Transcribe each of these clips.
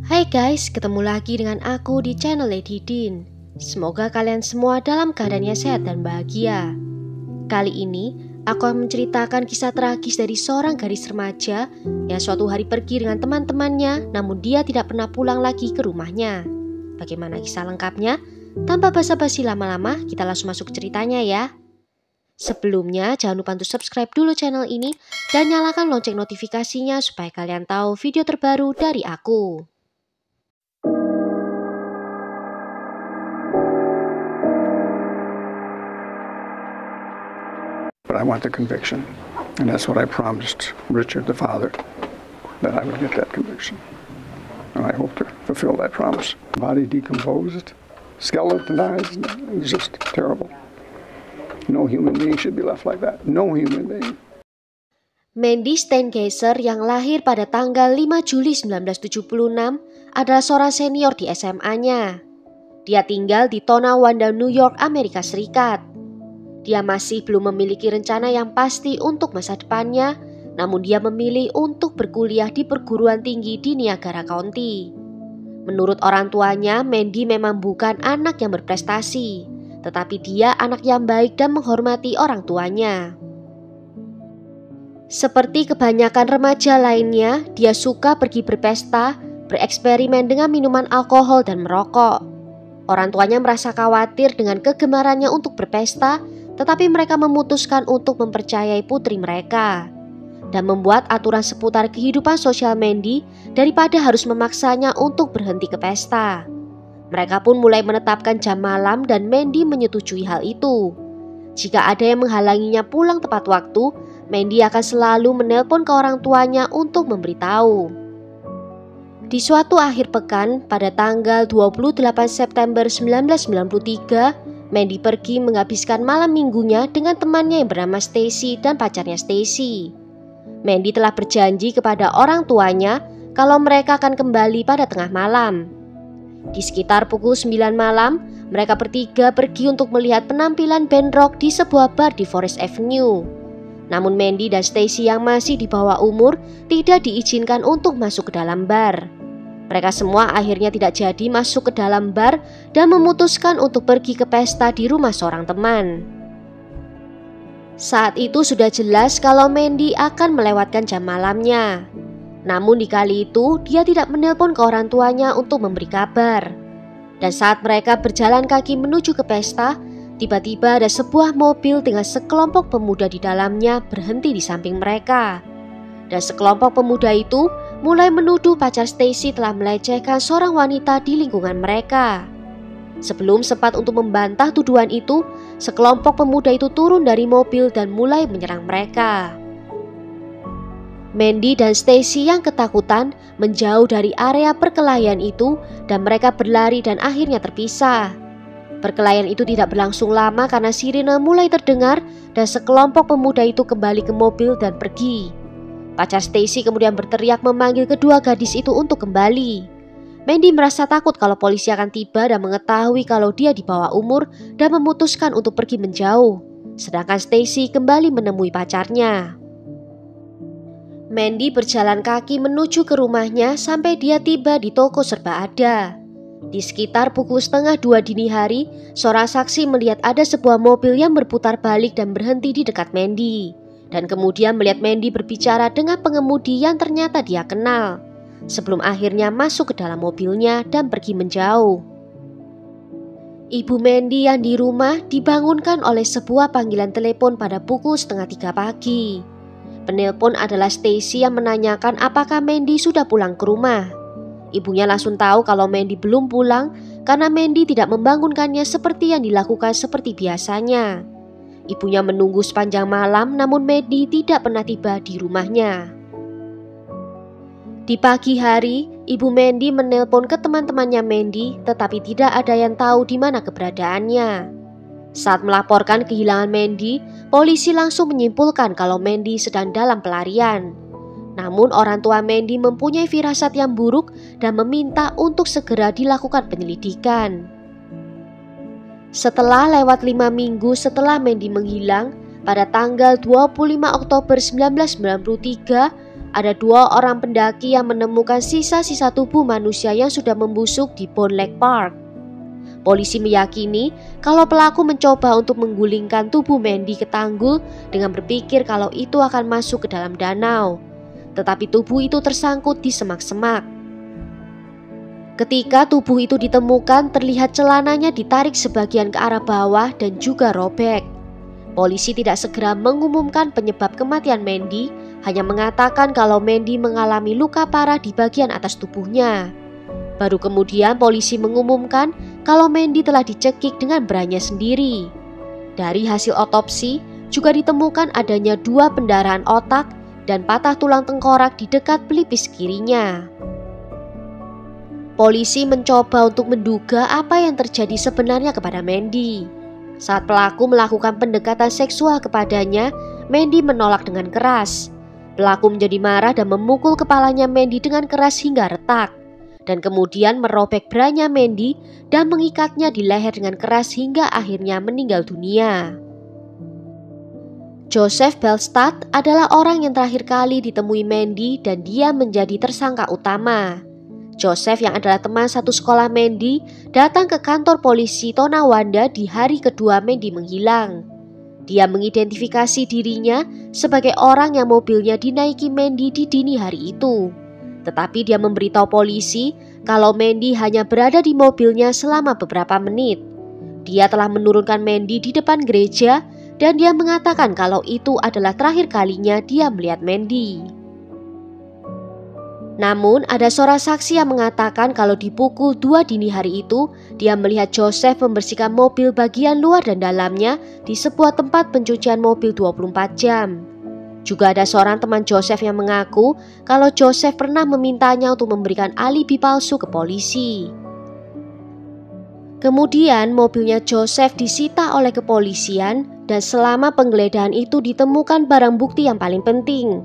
Hai guys, ketemu lagi dengan aku di channel Lady Din. Semoga kalian semua dalam keadaannya sehat dan bahagia. Kali ini, aku akan menceritakan kisah tragis dari seorang gadis remaja yang suatu hari pergi dengan teman-temannya, namun dia tidak pernah pulang lagi ke rumahnya. Bagaimana kisah lengkapnya? Tanpa basa-basi lama-lama, kita langsung masuk ke ceritanya ya. Sebelumnya, jangan lupa untuk subscribe dulu channel ini dan nyalakan lonceng notifikasinya supaya kalian tahu video terbaru dari aku. But I want the conviction, and that's what I promised Richard, the father, that I would get that conviction. And I hope to fulfill that promise. Body decomposed, skeletonized, it was just terrible. No human being should be left like that. No human being. Mandy Steingeiser yang lahir pada tanggal 5 Juli 1976 adalah seorang senior di SMA-nya. Dia tinggal di Tonawanda, New York, Amerika Serikat. Dia masih belum memiliki rencana yang pasti untuk masa depannya, namun dia memilih untuk berkuliah di perguruan tinggi di Niagara County. Menurut orang tuanya, Mandy memang bukan anak yang berprestasi, tetapi dia anak yang baik dan menghormati orang tuanya. Seperti kebanyakan remaja lainnya, dia suka pergi berpesta, bereksperimen dengan minuman alkohol dan merokok. Orang tuanya merasa khawatir dengan kegemarannya untuk berpesta, tetapi mereka memutuskan untuk mempercayai putri mereka dan membuat aturan seputar kehidupan sosial Mandy daripada harus memaksanya untuk berhenti ke pesta. Mereka pun mulai menetapkan jam malam dan Mandy menyetujui hal itu. Jika ada yang menghalanginya pulang tepat waktu, Mandy akan selalu menelpon ke orang tuanya untuk memberitahu. Di suatu akhir pekan pada tanggal 28 September 1993, Mandy pergi menghabiskan malam minggunya dengan temannya yang bernama Stacy dan pacarnya Stacy. Mandy telah berjanji kepada orang tuanya kalau mereka akan kembali pada tengah malam. Di sekitar pukul 9 malam, mereka bertiga pergi untuk melihat penampilan band rock di sebuah bar di Forest Avenue. Namun Mandy dan Stacy yang masih di bawah umur tidak diizinkan untuk masuk ke dalam bar. Mereka semua akhirnya tidak jadi masuk ke dalam bar dan memutuskan untuk pergi ke pesta di rumah seorang teman. Saat itu sudah jelas kalau Mandy akan melewatkan jam malamnya. Namun di kali itu dia tidak menelpon ke orang tuanya untuk memberi kabar. Dan saat mereka berjalan kaki menuju ke pesta, tiba-tiba ada sebuah mobil dengan sekelompok pemuda di dalamnya berhenti di samping mereka. Dan sekelompok pemuda itu mulai menuduh pacar Stacy telah melecehkan seorang wanita di lingkungan mereka. Sebelum sempat untuk membantah tuduhan itu, sekelompok pemuda itu turun dari mobil dan mulai menyerang mereka. Mandy dan Stacy yang ketakutan menjauh dari area perkelahian itu dan mereka berlari dan akhirnya terpisah. Perkelahian itu tidak berlangsung lama karena sirine mulai terdengar dan sekelompok pemuda itu kembali ke mobil dan pergi. Pacar Stacy kemudian berteriak memanggil kedua gadis itu untuk kembali. Mandy merasa takut kalau polisi akan tiba dan mengetahui kalau dia di bawah umur dan memutuskan untuk pergi menjauh. Sedangkan Stacy kembali menemui pacarnya. Mandy berjalan kaki menuju ke rumahnya sampai dia tiba di toko serba ada. Di sekitar pukul 1:30 dini hari, seorang saksi melihat ada sebuah mobil yang berputar balik dan berhenti di dekat Mandy. Dan kemudian melihat Mandy berbicara dengan pengemudi yang ternyata dia kenal, sebelum akhirnya masuk ke dalam mobilnya dan pergi menjauh. Ibu Mandy yang di rumah dibangunkan oleh sebuah panggilan telepon pada pukul 2:30 pagi. Penelpon adalah Stacy yang menanyakan apakah Mandy sudah pulang ke rumah. Ibunya langsung tahu kalau Mandy belum pulang karena Mandy tidak membangunkannya seperti yang dilakukan seperti biasanya. Ibunya menunggu sepanjang malam namun Mandy tidak pernah tiba di rumahnya. Di pagi hari, ibu Mandy menelpon ke teman-temannya Mandy tetapi tidak ada yang tahu di mana keberadaannya. Saat melaporkan kehilangan Mandy, polisi langsung menyimpulkan kalau Mandy sedang dalam pelarian. Namun orang tua Mandy mempunyai firasat yang buruk dan meminta untuk segera dilakukan penyelidikan. Setelah lewat 5 minggu setelah Mandy menghilang, pada tanggal 25 Oktober 1993, ada 2 orang pendaki yang menemukan sisa-sisa tubuh manusia yang sudah membusuk di Bone Lake Park. Polisi meyakini kalau pelaku mencoba untuk menggulingkan tubuh Mandy ke tanggul dengan berpikir kalau itu akan masuk ke dalam danau. Tetapi tubuh itu tersangkut di semak-semak. Ketika tubuh itu ditemukan, terlihat celananya ditarik sebagian ke arah bawah dan juga robek. Polisi tidak segera mengumumkan penyebab kematian Mandy, hanya mengatakan kalau Mandy mengalami luka parah di bagian atas tubuhnya. Baru kemudian polisi mengumumkan kalau Mandy telah dicekik dengan beranya sendiri. Dari hasil otopsi juga ditemukan adanya 2 pendarahan otak dan patah tulang tengkorak di dekat pelipis kirinya. Polisi mencoba untuk menduga apa yang terjadi sebenarnya kepada Mandy. Saat pelaku melakukan pendekatan seksual kepadanya, Mandy menolak dengan keras. Pelaku menjadi marah dan memukul kepalanya Mandy dengan keras hingga retak, dan kemudian merobek branya Mandy dan mengikatnya di leher dengan keras hingga akhirnya meninggal dunia. Joseph Bellstadt adalah orang yang terakhir kali ditemui Mandy dan dia menjadi tersangka utama. Joseph yang adalah teman satu sekolah Mandy datang ke kantor polisi Tonawanda di hari kedua Mandy menghilang. Dia mengidentifikasi dirinya sebagai orang yang mobilnya dinaiki Mandy di dini hari itu. Tetapi dia memberitahu polisi kalau Mandy hanya berada di mobilnya selama beberapa menit. Dia telah menurunkan Mandy di depan gereja dan dia mengatakan kalau itu adalah terakhir kalinya dia melihat Mandy. Namun ada seorang saksi yang mengatakan kalau di pukul 2 dini hari itu dia melihat Joseph membersihkan mobil bagian luar dan dalamnya di sebuah tempat pencucian mobil 24 jam. Juga ada seorang teman Joseph yang mengaku kalau Joseph pernah memintanya untuk memberikan alibi palsu ke polisi. Kemudian mobilnya Joseph disita oleh kepolisian dan selama penggeledahan itu ditemukan barang bukti yang paling penting,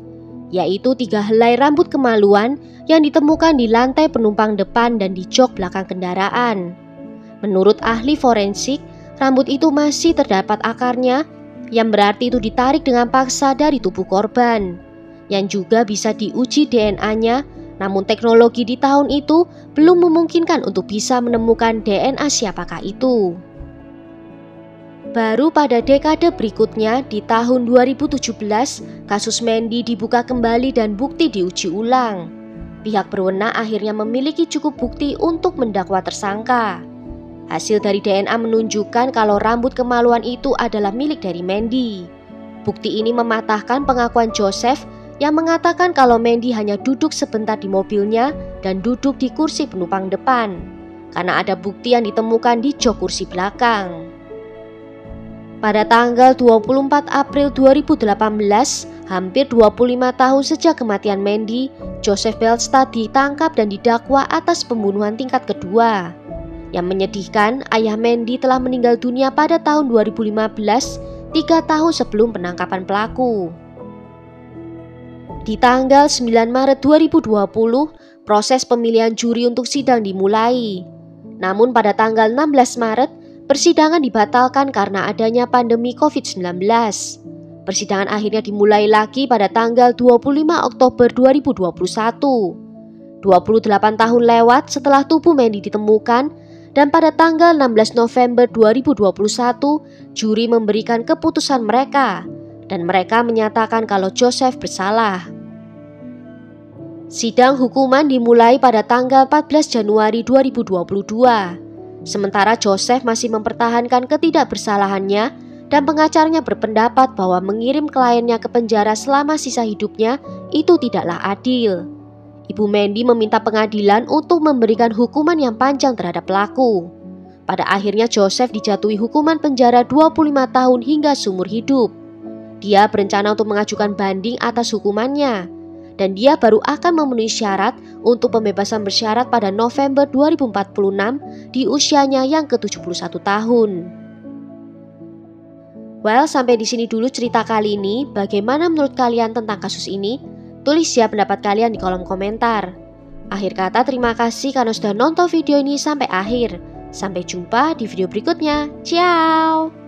yaitu 3 helai rambut kemaluan yang ditemukan di lantai penumpang depan dan di jok belakang kendaraan. Menurut ahli forensik, rambut itu masih terdapat akarnya, yang berarti itu ditarik dengan paksa dari tubuh korban, yang juga bisa diuji DNA-nya, namun teknologi di tahun itu belum memungkinkan untuk bisa menemukan DNA siapakah itu. Baru pada dekade berikutnya di tahun 2017, kasus Mandy dibuka kembali dan bukti diuji ulang. Pihak berwenang akhirnya memiliki cukup bukti untuk mendakwa tersangka. Hasil dari DNA menunjukkan kalau rambut kemaluan itu adalah milik dari Mandy. Bukti ini mematahkan pengakuan Joseph yang mengatakan kalau Mandy hanya duduk sebentar di mobilnya dan duduk di kursi penumpang depan, karena ada bukti yang ditemukan di jok kursi belakang. Pada tanggal 24 April 2018, hampir 25 tahun sejak kematian Mandy, Joseph Bellstadt ditangkap dan didakwa atas pembunuhan tingkat kedua. Yang menyedihkan, ayah Mandy telah meninggal dunia pada tahun 2015, 3 tahun sebelum penangkapan pelaku. Di tanggal 9 Maret 2020, proses pemilihan juri untuk sidang dimulai. Namun pada tanggal 16 Maret, persidangan dibatalkan karena adanya pandemi COVID-19. Persidangan akhirnya dimulai lagi pada tanggal 25 Oktober 2021. 28 tahun lewat setelah tubuh Mandy ditemukan, dan pada tanggal 16 November 2021, juri memberikan keputusan mereka, dan mereka menyatakan kalau Joseph bersalah. Sidang hukuman dimulai pada tanggal 14 Januari 2022. Sementara Joseph masih mempertahankan ketidakbersalahannya dan pengacaranya berpendapat bahwa mengirim kliennya ke penjara selama sisa hidupnya itu tidaklah adil. Ibu Mandy meminta pengadilan untuk memberikan hukuman yang panjang terhadap pelaku. Pada akhirnya Joseph dijatuhi hukuman penjara 25 tahun hingga seumur hidup. Dia berencana untuk mengajukan banding atas hukumannya, dan dia baru akan memenuhi syarat untuk pembebasan bersyarat pada November 2046 di usianya yang ke-71 tahun. Well, sampai di sini dulu cerita kali ini. Bagaimana menurut kalian tentang kasus ini? Tulis ya pendapat kalian di kolom komentar. Akhir kata, terima kasih karena sudah nonton video ini sampai akhir. Sampai jumpa di video berikutnya. Ciao!